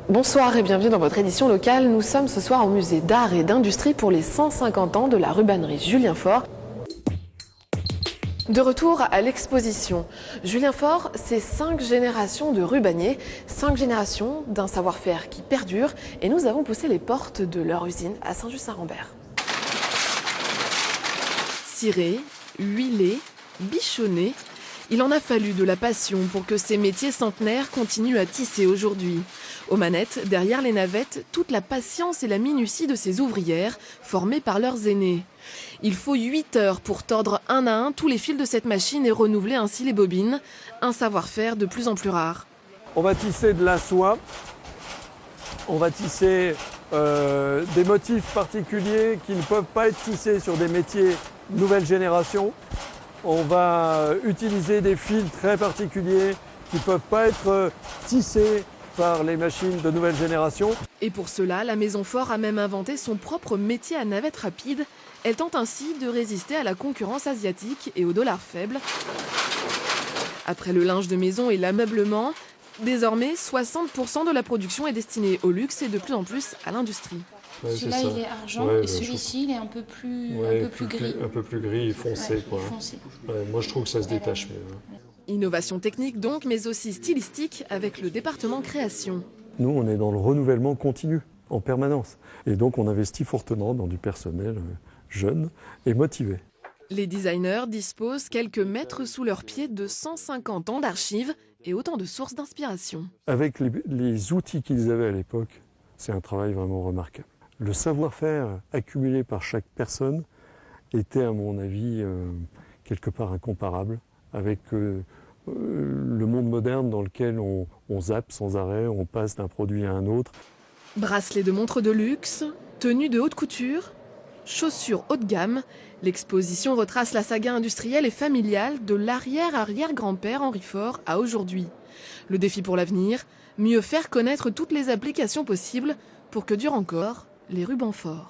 Bonsoir et bienvenue dans votre édition locale. Nous sommes ce soir au musée d'art et d'industrie pour les 150 ans de la rubannerie Julien Faure. De retour à l'exposition. Julien Faure, c'est 5 générations de rubaniers, 5 générations d'un savoir-faire qui perdure et nous avons poussé les portes de leur usine à Saint-Just-Saint-Rambert. Ciré, huilé, bichonné, il en a fallu de la passion pour que ces métiers centenaires continuent à tisser aujourd'hui. Aux manettes, derrière les navettes, toute la patience et la minutie de ces ouvrières, formées par leurs aînés. Il faut 8 heures pour tordre un à un tous les fils de cette machine et renouveler ainsi les bobines, un savoir-faire de plus en plus rare. On va tisser de la soie, on va tisser des motifs particuliers qui ne peuvent pas être tissés sur des métiers nouvelle génération. On va utiliser des fils très particuliers qui ne peuvent pas être tissés par les machines de nouvelle génération. Et pour cela, la Maison Faure a même inventé son propre métier à navette rapide. Elle tente ainsi de résister à la concurrence asiatique et au dollar faible. Après le linge de maison et l'ameublement, désormais 60% de la production est destinée au luxe et de plus en plus à l'industrie. Ouais, celui-là il est argent et celui-ci il est un peu plus gris. Un peu plus gris, foncé. Ouais, quoi. Foncé. Ouais, moi je trouve que ça se détache mieux. Innovation technique donc, mais aussi stylistique avec le département création. Nous on est dans le renouvellement continu, en permanence. Et donc on investit fortement dans du personnel jeune et motivé. Les designers disposent quelques mètres sous leurs pieds de 150 ans d'archives et autant de sources d'inspiration. Avec les outils qu'ils avaient à l'époque, c'est un travail vraiment remarquable. Le savoir-faire accumulé par chaque personne était, à mon avis, quelque part incomparable avec le monde moderne dans lequel on zappe sans arrêt, on passe d'un produit à un autre. Bracelets de montres de luxe, tenues de haute couture, chaussures haut de gamme, l'exposition retrace la saga industrielle et familiale de l'arrière-arrière-grand-père Henri Faure à aujourd'hui. Le défi pour l'avenir, mieux faire connaître toutes les applications possibles pour que durent encore les rubans Faure.